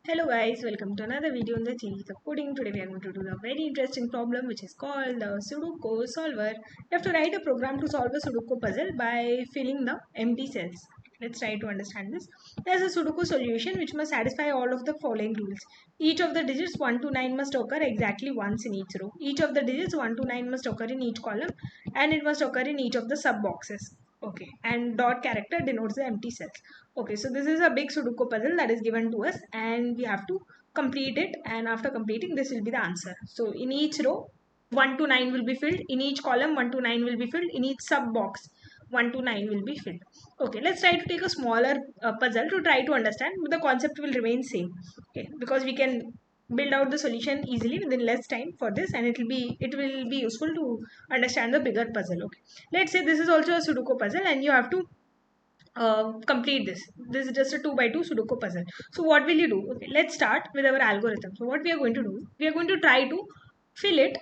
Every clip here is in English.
Hello guys, welcome to another video in the series of coding. Today we are going to do a very interesting problem which is called the Sudoku solver. You have to write a program to solve a Sudoku puzzle by filling the empty cells. Let's try to understand this. There's a Sudoku solution which must satisfy all of the following rules. Each of the digits 1 to 9 must occur exactly once in each row. Each of the digits 1 to 9 must occur in each column and it must occur in each of the sub boxes. Okay, and dot character denotes the empty cells. Okay, so this is a big Sudoku puzzle that is given to us and we have to complete it, and after completing this will be the answer. So in each row 1 to 9 will be filled, in each column 1 to 9 will be filled, in each sub box 1 to 9 will be filled. Okay, let's try to take a smaller puzzle to try to understand, but the concept will remain same. Okay, because we can build out the solution easily within less time for this, and it will be useful to understand the bigger puzzle. Okay, let's say this is also a Sudoku puzzle and you have to complete this. This is just a 2 by 2 Sudoku puzzle. So what will you do? Okay, let's start with our algorithm. So what we are going to do, we are going to try to fill it,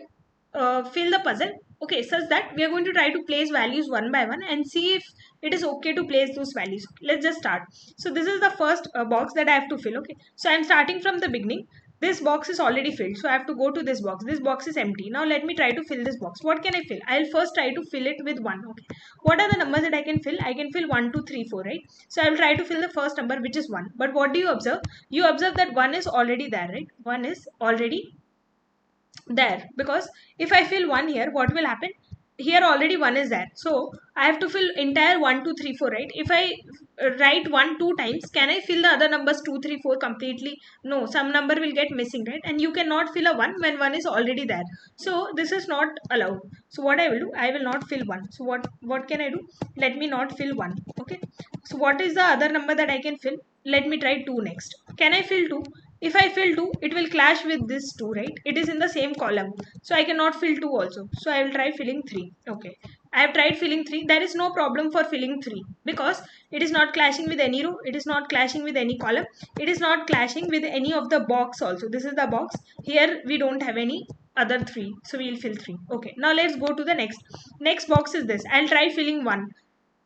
fill the puzzle. Okay, such that we are going to try to place values one by one and see if it is okay to place those values. Let's just start. So this is the first box that I have to fill. Okay, so I'm starting from the beginning. This box is already filled, so I have to go to this box is empty. Now let me try to fill this box. What can I fill? I'll first try to fill it with 1. Okay, what are the numbers that I can fill? I can fill 1 2 3 4, right? So I will try to fill the first number, which is 1. But what do you observe? You observe that 1 is already there, right? 1 is already there, because if I fill 1 here, what will happen? Here already 1 is there, so I have to fill entire 1 2 3 4, right? If I write 1 2 times, can I fill the other numbers 2 3 4 completely? No, some number will get missing, right? And you cannot fill a 1 when 1 is already there, so this is not allowed. So what I will do, I will not fill 1. So what can I do? Let me not fill 1. Okay, so what is the other number that I can fill? Let me try 2 next. Can I fill 2? If I fill 2, it will clash with this 2, right? It is in the same column, so I cannot fill 2 also. So I will try filling 3. Okay, I have tried filling 3. There is no problem for filling 3 because it is not clashing with any row, it is not clashing with any column, it is not clashing with any of the box also. This is the box. Here we don't have any other 3, so we will fill 3. Okay, now let's go to the next box is this. I'll try filling 1.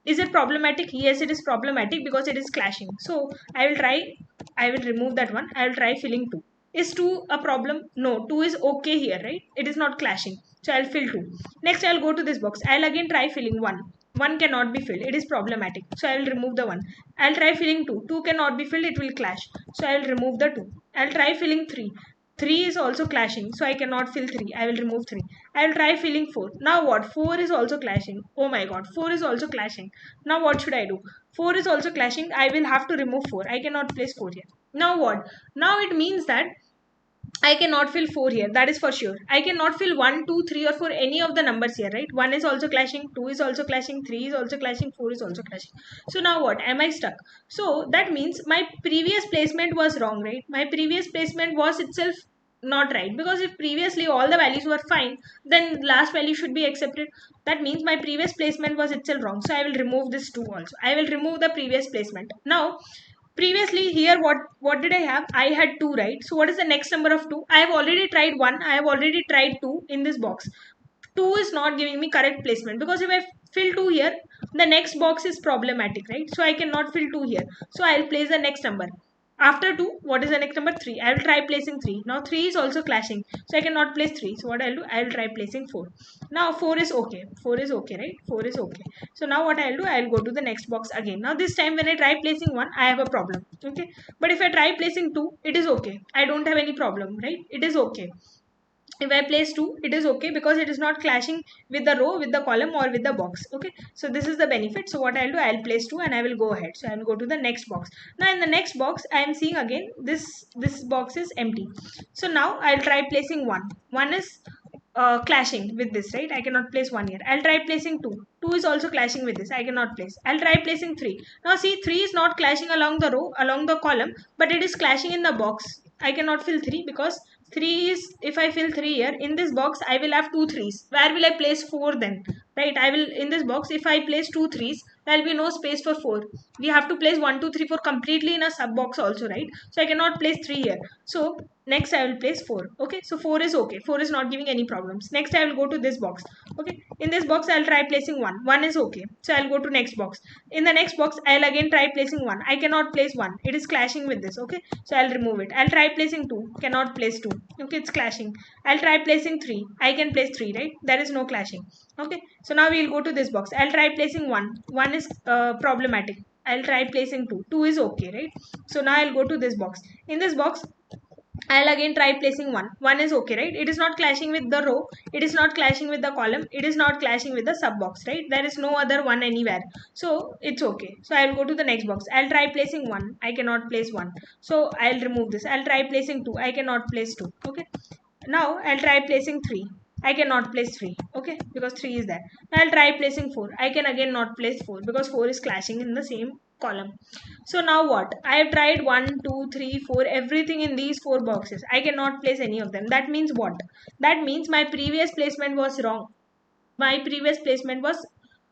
Is it problematic? Yes, it is problematic because it is clashing. So I will remove that one. I will try filling 2. Is 2 a problem? No, 2 is okay here, right? It is not clashing, so I'll fill 2. Next I'll go to this box. I'll again try filling 1. 1 cannot be filled, it is problematic, so I will remove the 1. I'll try filling 2. 2 cannot be filled, it will clash, so I will remove the 2. I'll try filling 3. 3 is also clashing, so I cannot fill 3. I will remove 3. I will try filling 4. Now what? 4 is also clashing. Oh my god, 4 is also clashing. Now what should I do? 4 is also clashing. I will have to remove 4. I cannot place 4 here. Now what? Now it means that I cannot fill 4 here. That is for sure. I cannot fill 1, 2, 3 or 4 any of the numbers here, right? 1 is also clashing, 2 is also clashing, 3 is also clashing, 4 is also clashing. So now what? Am I stuck? So that means my previous placement was wrong, right? My previous placement was itself not right, because if previously all the values were fine, then last value should be accepted. That means my previous placement was itself wrong, so I will remove this 2 also. I will remove the previous placement. Now previously here, what did I have? I had 2, right? So what is the next number of 2? I have already tried 1, I have already tried 2 in this box. 2 is not giving me correct placement, because if I fill 2 here, the next box is problematic, right? So I cannot fill 2 here, so I'll place the next number after 2. What is the next number? 3. I will try placing 3. Now 3 is also clashing, so I cannot place 3. So what I'll do, I'll try placing 4. Now 4 is okay. 4 is okay, right? 4 is okay. So now what I'll do, I'll go to the next box again. Now this time when I try placing 1, I have a problem. Okay, but if I try placing 2, it is okay. I don't have any problem, right? It is okay. If I place 2, it is okay, because it is not clashing with the row, with the column or with the box. Okay, so this is the benefit. So what I'll do, I'll place 2 and I will go ahead. So I will go to the next box. Now in the next box I am seeing again this box is empty. So now I'll try placing 1. 1 is clashing with this, right? I cannot place 1 here. I'll try placing 2. 2 is also clashing with this. I cannot place. I'll try placing 3. Now see, 3 is not clashing along the row, along the column, but it is clashing in the box. I cannot fill 3 because 3 is, if I fill 3 here in this box, I will have 2 3s. Where will I place 4 then? right? I will, in this box, if I place 2 3s, there will be no space for 4. We have to place 1 2 3 4 completely in a sub box also, right? So I cannot place 3 here. So next I will place 4. Okay, so 4 is okay, 4 is not giving any problems. Next I will go to this box. Okay, in this box I'll try placing 1 is okay, so I'll go to next box. In the next box I'll again try placing 1. I cannot place 1, it is clashing with this. Okay, so I'll remove it. I'll try placing 2, cannot place 2. Okay, it's clashing. I'll try placing 3, I can place 3, right? There is no clashing. Okay, so now we'll go to this box. I'll try placing 1 is problematic. I'll try placing 2 is okay, right? So now I'll go to this box. In this box I'll again try placing 1 is okay, right? It is not clashing with the row, it is not clashing with the column, it is not clashing with the sub box, right? There is no other 1 anywhere, so it's okay. So I'll go to the next box. I'll try placing 1, I cannot place 1, so I'll remove this. I'll try placing 2, I cannot place 2. Okay, now I'll try placing 3, I cannot place 3. Okay, because 3 is there. Now I'll try placing 4, I can again not place 4 because 4 is clashing in the same column. So now what? I have tried 1 2 3 4 everything in these 4 boxes. I cannot place any of them. That means what? That means my previous placement was wrong. My previous placement was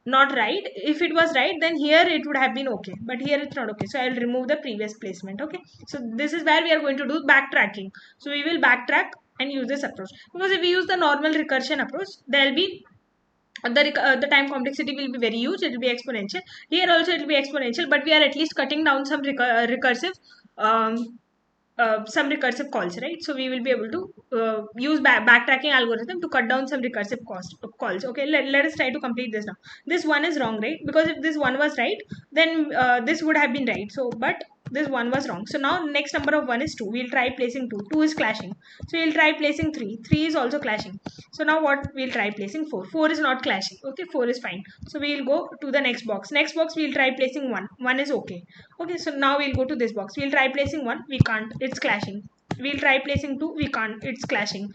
not right. If it was right, then here it would have been okay, but here it's not okay. So I'll remove the previous placement. Okay, so this is where we are going to do backtracking. So we will backtrack and use this approach, because if we use the normal recursion approach, there will be the time complexity will be very huge. It will be exponential. Here also it will be exponential, but we are at least cutting down some recursive some recursive calls, right? So we will be able to use backtracking algorithm to cut down some recursive calls. Okay, let us try to complete this now. This one is wrong, right? Because if this one was right, then this would have been right. So but this one was wrong. So now next number of 1 is 2. We'll try placing 2. 2 is clashing. So we'll try placing 3. 3 is also clashing. So now what? We'll try placing 4. 4 is not clashing. Okay, 4 is fine. So we'll go to the next box. Next box we'll try placing 1. 1 is okay. Okay, so now we'll go to this box. We'll try placing 1. We can't. It's clashing. We'll try placing 2. We can't. It's clashing.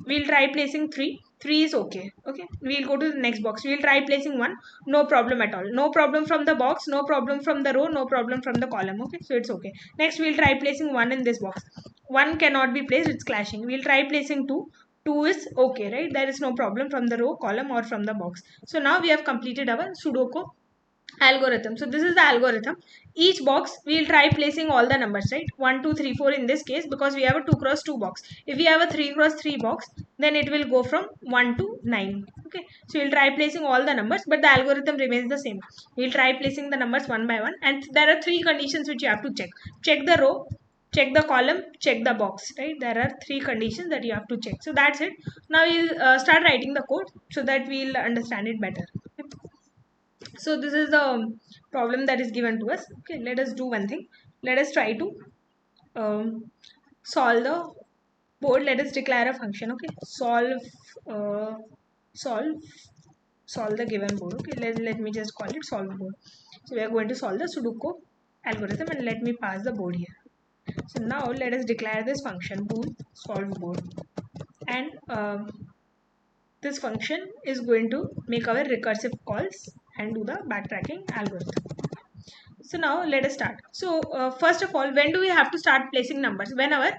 We'll try placing 3. 3 is okay. Okay, we'll go to the next box. We'll try placing 1. No problem at all. No problem from the box, no problem from the row, no problem from the column. Okay, so it's okay. Next we'll try placing 1 in this box. 1 cannot be placed, it's clashing. We'll try placing 2. 2 is okay, right? There is no problem from the row, column or from the box. So now we have completed our Sudoku algorithm. So this is the algorithm. Each box we will try placing all the numbers, right? 1 2 3 4 in this case, because we have a 2 cross 2 box. If we have a 3 cross 3 box, then it will go from 1 to 9. Okay, so we'll try placing all the numbers, but the algorithm remains the same. We'll try placing the numbers one by one, and there are 3 conditions which you have to check the row, check the column, check the box, right? There are 3 conditions that you have to check. So that's it. Now we'll start writing the code so that we'll understand it better. Okay. So this is the problem that is given to us. Okay, let us do one thing. Let us try to solve the board. Let us declare a function. Okay, solve the given board. Okay, let me just call it solve board. So we are going to solve the Sudoku algorithm, and let me pass the board here. So now let us declare this function bool solve board, and this function is going to make our recursive calls and do the backtracking algorithm. So now let us start. So first of all, when do we have to start placing numbers? Whenever,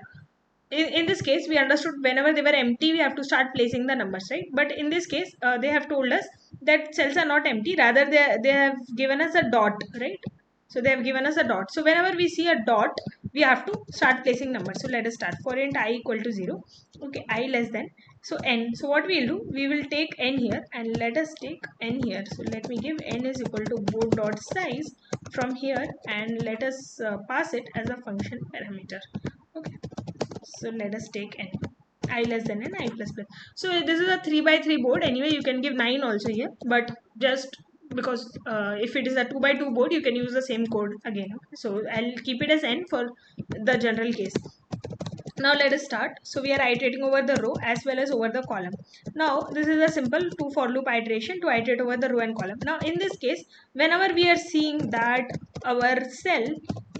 in this case we understood whenever they were empty we have to start placing the numbers, right? But in this case they have told us that cells are not empty, rather they have given us a dot, right? So they have given us a dot. So whenever we see a dot, we have to start placing numbers. So let us start. For int I equal to 0, okay, I less than, so n. So what we will do, we will take n here, and let us take n here. So let me give n is equal to board dot size from here, and let us pass it as a function parameter. Okay, so let us take n, I less than n, I plus plus. So this is a 3 by 3 board. Anyway, you can give 9 also here, but just because if it is a 2 by 2 board, you can use the same code again. Okay? So I'll keep it as n for the general case. Now let us start. So we are iterating over the row as well as over the column. Now this is a simple 2 for loop iteration to iterate over the row and column. Now in this case, whenever we are seeing that our cell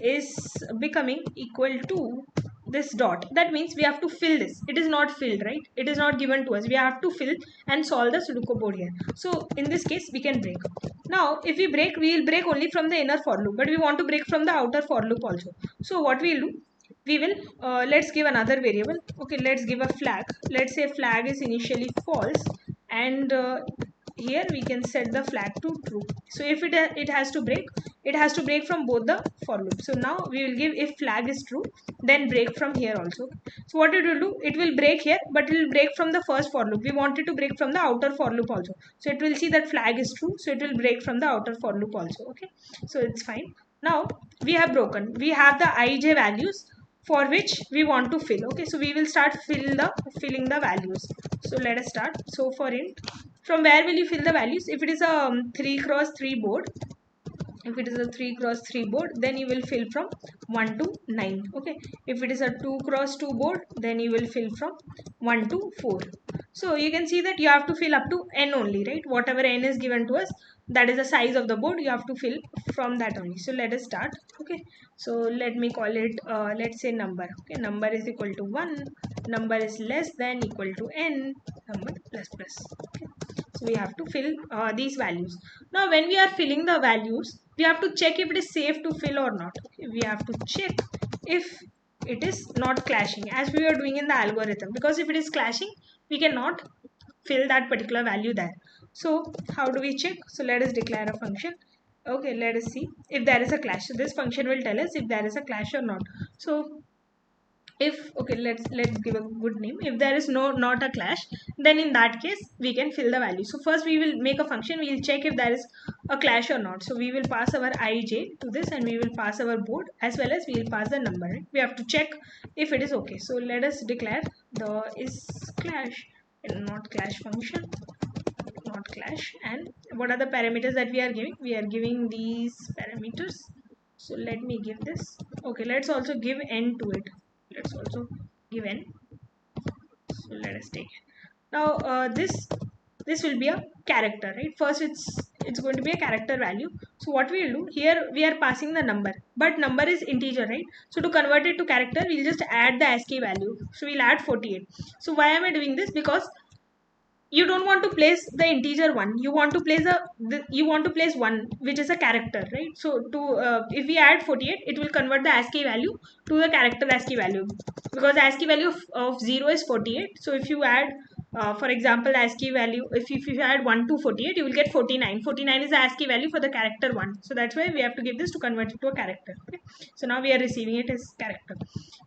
is becoming equal to this dot, that means we have to fill this. It is not filled, right? It is not given to us. We have to fill and solve the Sudoku board here. So in this case we can break. Now if we break, we will break only from the inner for loop, but we want to break from the outer for loop also. So what we will do, we will let's give another variable. Okay, let's give a flag. Let's say flag is initially false, and here we can set the flag to true. So if it has to break, it has to break from both the for loop. So now we will give if flag is true, then break from here also. So what it will do, it will break here, but it will break from the first for loop. We want it to break from the outer for loop also. So it will see that flag is true, so it will break from the outer for loop also. Okay, so it's fine. Now we have broken, we have the ij values for which we want to fill. Okay, so we will start filling the values. So let us start. So for int, from where will you fill the values? If it is a 3x3 board, if it is a 3x3 board, then you will fill from 1 to 9. Okay, if it is a 2x2 board, then you will fill from 1 to 4. So you can see that you have to fill up to n only, right? Whatever n is given to us, that is the size of the board, you have to fill from that only. So let us start. Okay, so let me call it let's say number. Okay, number is equal to 1, number is less than equal to n, number plus plus. Okay, so we have to fill these values. Now when we are filling the values, we have to check if it is safe to fill or not. Okay, we have to check if it is not clashing, as we are doing in the algorithm, because if it is clashing, we cannot fill that particular value there. So how do we check? So let us declare a function. Okay, let us see if there is a clash. So this function will tell us if there is a clash or not. So if, okay, let's give a good name. If there is not a clash, then in that case we can fill the value. So first we will make a function, we will check if there is a clash or not. So we will pass our ij to this, and we will pass our board, as well as we will pass the number, right? We have to check if it is okay. So let us declare the is clash and not clash function, not clash. And what are the parameters that we are giving? We are giving these parameters. So let me give this. Okay, let's also give n to it. Let's also give n. So let us take it. Now this will be a character, right? First it's going to be a character value. So what we will do here, we are passing the number, but number is integer, right? So to convert it to character, we'll just add the ASCII value. So we'll add 48. So why am I doing this? Because you don't want to place the integer one, you want to place you want to place one which is a character, right? So to if we add 48, it will convert the ASCII value to the character ASCII value, because the ASCII value of 0 is 48. So if you add for example ASCII value, if you add 1 to 48, you will get 49. 49 is the ASCII value for the character 1. So that's why we have to give this to convert it to a character. Okay, so now we are receiving it as character.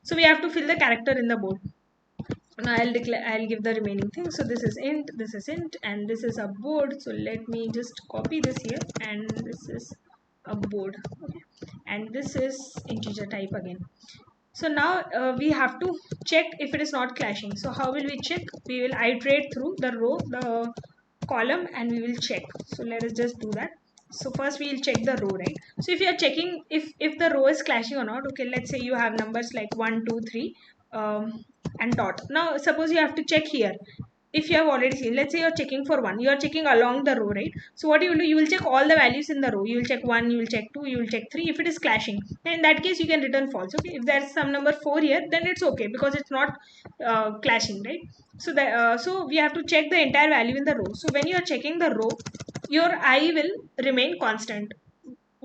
So we have to fill the character in the board. Now I'll give the remaining things. So this is int, and this is a board. So let me just copy this here, and this is a board. Okay, and this is integer type again. So now we have to check if it is not clashing. So how will we check? We will iterate through the row, the column, and we will check. So let us just do that. So first we will check the row, right? So if you are checking if the row is clashing or not. Okay, let's say you have numbers like 1 2 3 and dot. Now suppose you have to check here. If you have already seen, let's say you're checking for 1, you are checking along the row, right? So what you will do, you will check all the values in the row. You will check 1, you will check 2, you will check 3. If it is clashing, then in that case you can return false. Okay, if there's some number 4 here, then it's okay, because it's not clashing, right? So so we have to check the entire value in the row. So when you are checking the row, your I will remain constant,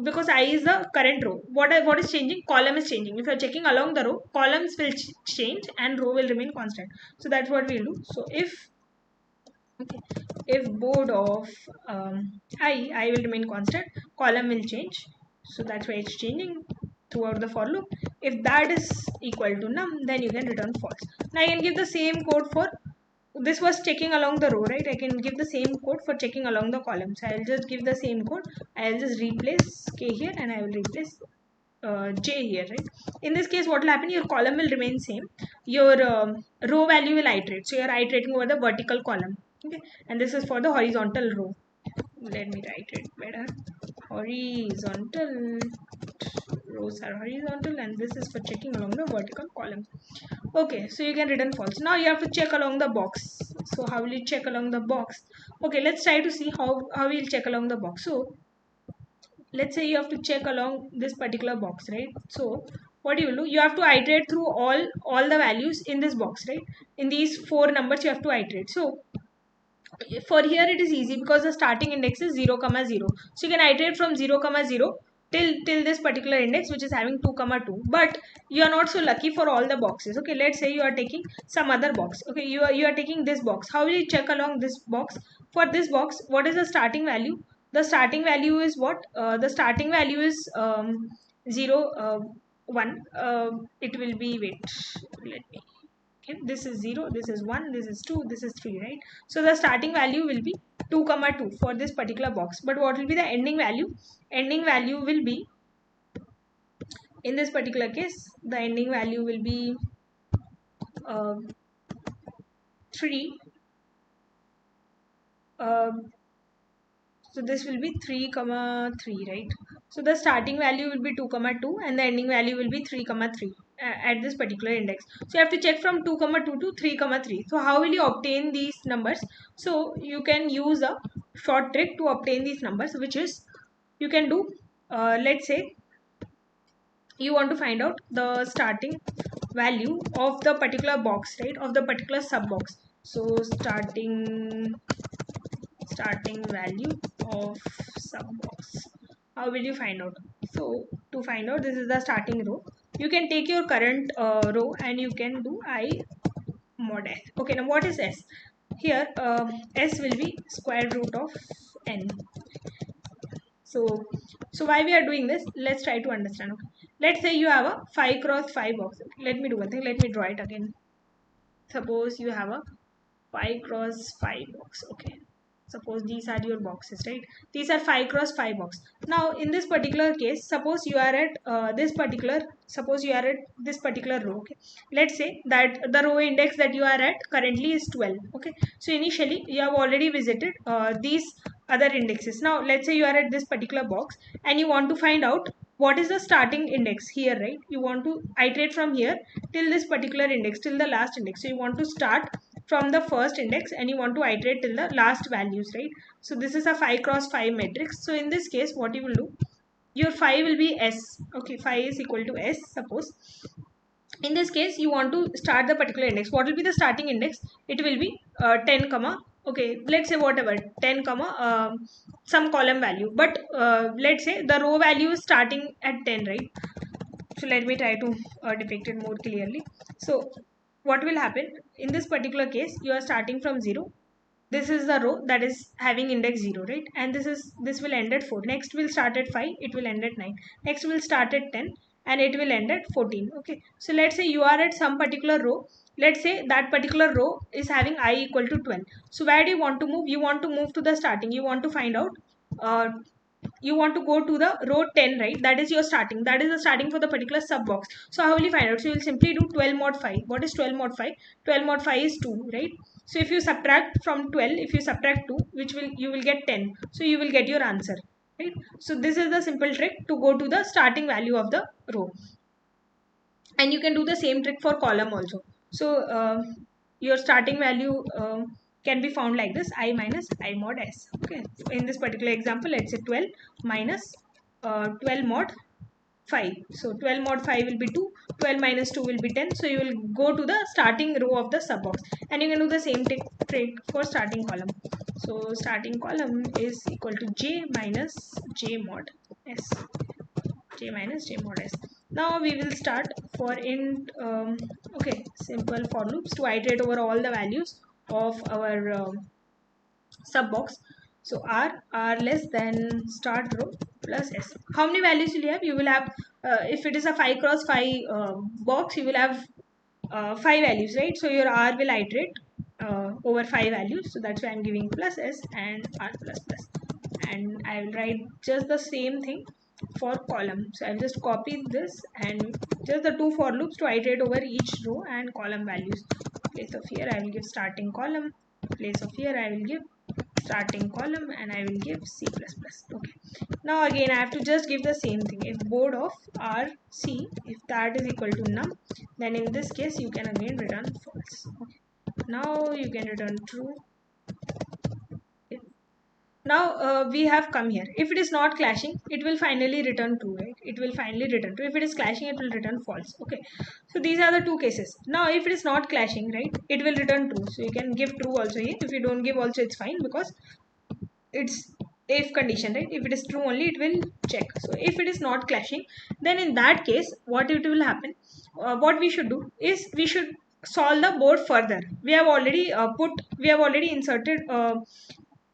because I is the current row. What is changing? Column is changing. If you are checking along the row, columns will change and row will remain constant. So that's what we'll do. So if board of I will remain constant, column will change. So that's why it's changing throughout the for loop. If that is equal to num, then you can return false. Now I can give the same code for, this was checking along the row, right? I can give the same code for checking along the column. So I'll just give the same code. I'll just replace k here, and I will replace j here, right? In this case, what will happen? Your column will remain same. Your row value will iterate. So you're iterating over the vertical column. Okay, and this is for the horizontal row. Let me write it better. Horizontal rows are horizontal, and this is for checking along the vertical column. Okay, so you can return false. Now you have to check along the box. So how will you check along the box? Okay, let's try to see how we'll check along the box. So let's say you have to check along this particular box, right? So what you will do, you have to iterate through all the values in this box, right? In these 4 numbers you have to iterate. So for here it is easy, because the starting index is 0, 0. So you can iterate from 0, 0 till this particular index, which is having 2, 2. But you are not so lucky for all the boxes. Okay, let's say you are taking some other box. Okay, you are taking this box. How will you check along this box? For this box, what is the starting value? The starting value is what? The starting value is 0, 1. It will be, wait, let me. Okay, this is 0, this is 1, this is 2, this is 3, right? So the starting value will be 2 comma 2 for this particular box. But what will be the ending value? Ending value will be, in this particular case, the ending value will be 3. So this will be 3 comma 3, right? So the starting value will be 2 comma 2 and the ending value will be 3 comma 3 at this particular index. So you have to check from 2 comma 2 to 3 comma 3. So how will you obtain these numbers? So you can use a short trick to obtain these numbers, which is, you can do, let's say you want to find out the starting value of the particular box, right, of the particular sub box. So starting value of sub box, how will you find out? So to find out, this is the starting row. You can take your current row and you can do I mod s. Okay, now what is s? Here s will be square root of n. So why we are doing this, let's try to understand. Okay, let's say you have a 5 cross 5 box. Let me do one thing, let me draw it again. Suppose you have a 5 cross 5 box. Okay, suppose these are your boxes, right? These are 5 cross 5 box. Now in this particular case, suppose you are at this particular row. Okay, let's say that the row index that you are at currently is 12. Okay, so initially you have already visited these other indexes. Now let's say you are at this particular box and you want to find out what is the starting index here, right? You want to iterate from here till this particular index, till the last index. So you want to start from the first index and you want to iterate till the last values, right? So this is a 5 cross 5 matrix. So in this case, what you will do, your 5 will be s. Okay, 5 is equal to s. Suppose in this case you want to start the particular index. What will be the starting index? It will be 10 comma, okay, let's say whatever, 10 comma some column value. But let's say the row value is starting at 10, right? So let me try to depict it more clearly. So what will happen in this particular case, you are starting from 0. This is the row that is having index 0, right? And this will end at 4. Next will start at 5, it will end at 9. Next will start at 10 and it will end at 14. Okay, so let's say you are at some particular row. Let's say that particular row is having I equal to 12. So where do you want to move? You want to move to the starting. You want to find out uh, you want to go to the row 10, right? That is your starting, that is the starting for the particular sub box. So how will you find out? So you will simply do 12 mod 5. What is 12 mod 5? 12 mod 5 is 2, right? So if you subtract from 12, if you subtract 2, which will you will get 10. So you will get your answer, right? So this is the simple trick to go to the starting value of the row. And you can do the same trick for column also. So your starting value can be found like this: I minus I mod s. Okay, in this particular example, let's say 12 minus 12 mod 5. So 12 mod 5 will be 2, 12 minus 2 will be 10. So you will go to the starting row of the sub box and you can do the same trick for starting column. So starting column is equal to j minus j mod s. J minus j mod s. Now we will start for int okay, simple for loops to iterate over all the values of our sub box. So r less than start row plus s. How many values will you have? You will have if it is a 5 cross 5 box, you will have 5 values, right? So your r will iterate over 5 values. So that's why I'm giving plus s and r plus plus. And I will write just the same thing for column. So I'll just copy this and just the two for loops to iterate over each row and column values. Place of here I will give starting column, place of here I will give starting column, and I will give C++. Okay, now again I have to just give the same thing. If board of RC, if that is equal to num, then in this case you can again return false. Okay, now you can return true. Now we have come here. If it is not clashing, it will finally return true, right? It will finally return true. If it is clashing, it will return false. Okay, so these are the two cases. Now if it is not clashing, right, it will return true. So you can give true also here. If you don't give also, it's fine, because it's if condition, right? If it is true only, it will check. So if it is not clashing, then in that case what it will happen, what we should do is we should solve the board further. We have already inserted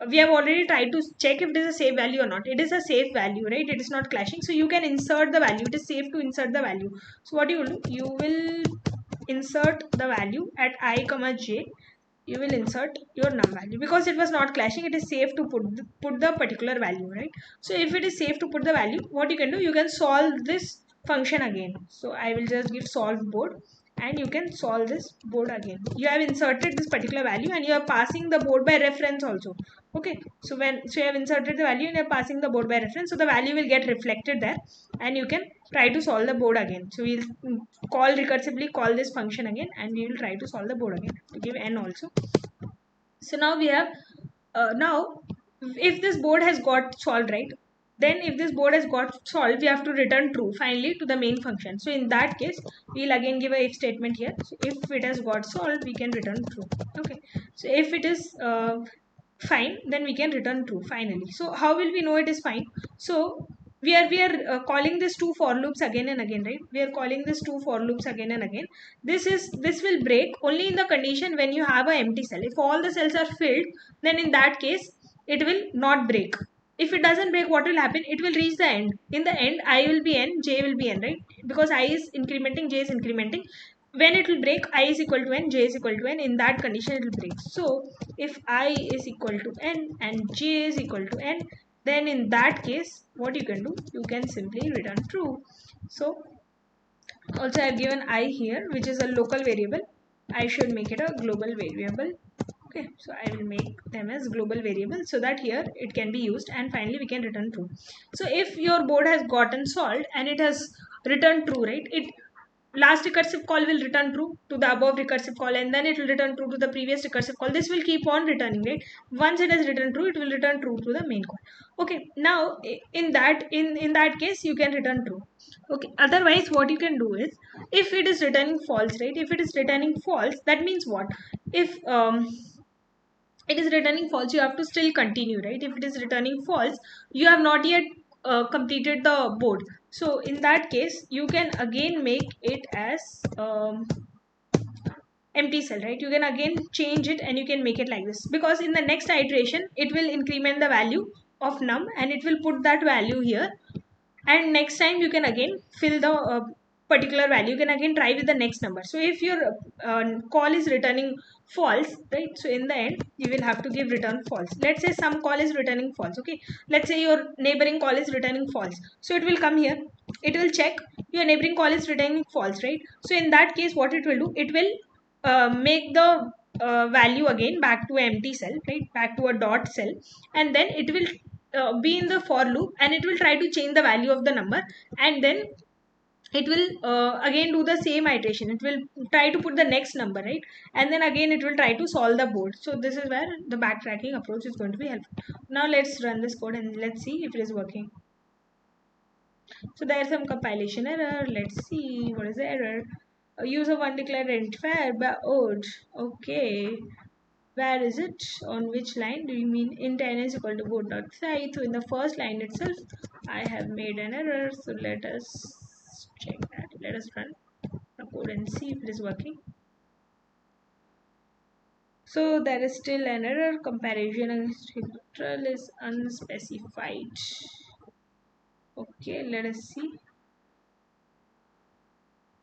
we have already tried to check if it is a safe value or not. It is a safe value, right? It is not clashing, so you can insert the value. It is safe to insert the value. So what you will do, you will insert the value at I comma j. You will insert your num value because it was not clashing. It is safe to put the particular value, right? So if it is safe to put the value, what you can do, you can solve this function again. So I will just give solve board, and you can solve this board again. You have inserted this particular value and you are passing the board by reference also. Okay, so you have inserted the value and you are passing the board by reference, so the value will get reflected there, and you can try to solve the board again. So we'll recursively call this function again, and we will try to solve the board again. To give n also. So now we have now if this board has got solved, right, then if this board has got solved, we have to return true finally to the main function. So in that case, we'll again give a if statement here. So if it has got solved, we can return true. Okay, so if it is fine, then we can return true finally. So how will we know it is fine? So we are calling this two for loops again and again, right? We are calling this two for loops again and again. This will break only in the condition when you have an empty cell. If all the cells are filled, then in that case it will not break. If it doesn't break, what will happen? It will reach the end. In the end, I will be n, j will be n, right? Because I is incrementing, j is incrementing. When it will break, I is equal to n, j is equal to n. In that condition, it will break. So if I is equal to n and j is equal to n, then in that case, what you can do, you can simply return true. So also I have given I here, which is a local variable. I should make it a global variable. Okay, so I will make them as global variables so that here it can be used, and finally we can return true. So if your board has gotten solved and it has returned true, right, it last recursive call will return true to the above recursive call, and then it will return true to the previous recursive call. This will keep on returning, right? Once it has returned true, it will return true to the main call. Okay, now in that case, you can return true. Okay, otherwise what you can do is, if it is returning false, right, if it is returning false, that means what? If it is returning false, you have to still continue, right? If it is returning false, you have not yet completed the board. So in that case, you can again make it as empty cell, right? You can again change it and you can make it like this, because in the next iteration it will increment the value of num and it will put that value here, and next time you can again fill the particular value. You can again try with the next number. So if your call is returning false, right, so in the end you will have to give return false. Let's say some call is returning false. Okay, let's say your neighboring call is returning false, so it will come here, it will check your neighboring call is returning false, right? So in that case, what it will do, it will make the value again back to an empty cell, right, back to a dot cell, and then it will be in the for loop, and it will try to change the value of the number, and then it will again do the same iteration. It will try to put the next number, right, and then again it will try to solve the board. So this is where the backtracking approach is going to be helpful. Now let's run this code and let's see if it is working. So there's some compilation error. Let's see what is the error. User one declared identifier by old. Okay, where is it? On which line do you mean? Int n is equal to board.size. So in the first line itself, I have made an error. So let us check that. Let us run the code and see if it is working. So there is still an error. Comparison against neutral is unspecified. Okay, let us see.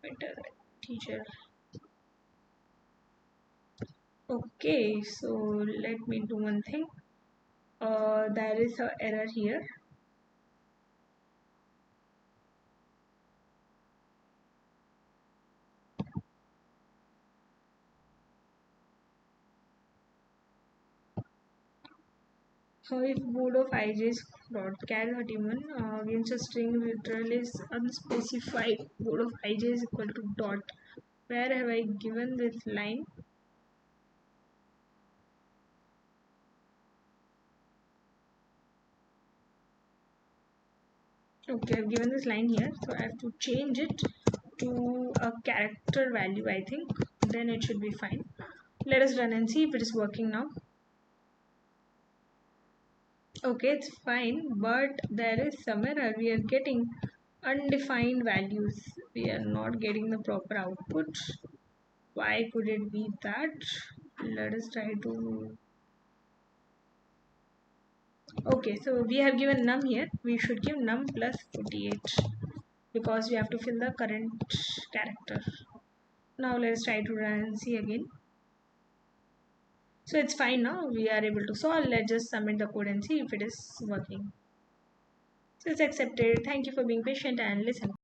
Better teacher. Okay, so let me do one thing. There is an error here. So if board of ijs dot char 31 against a string literal is unspecified, board of ij is equal to dot. Where have I given this line? Okay, I've given this line here, so I have to change it to a character value, I think. Then it should be fine. Let us run and see if it is working now. Okay, it's fine, but there is some error. We are getting undefined values. We are not getting the proper output. Why could it be that? Let us try to Okay, so we have given num here. We should give num plus 48 because we have to fill the current character. Now let's try to run and see again. So it's fine now. We are able to solve. Let's just submit the code and see if it is working. So it's accepted. Thank you for being patient and listen.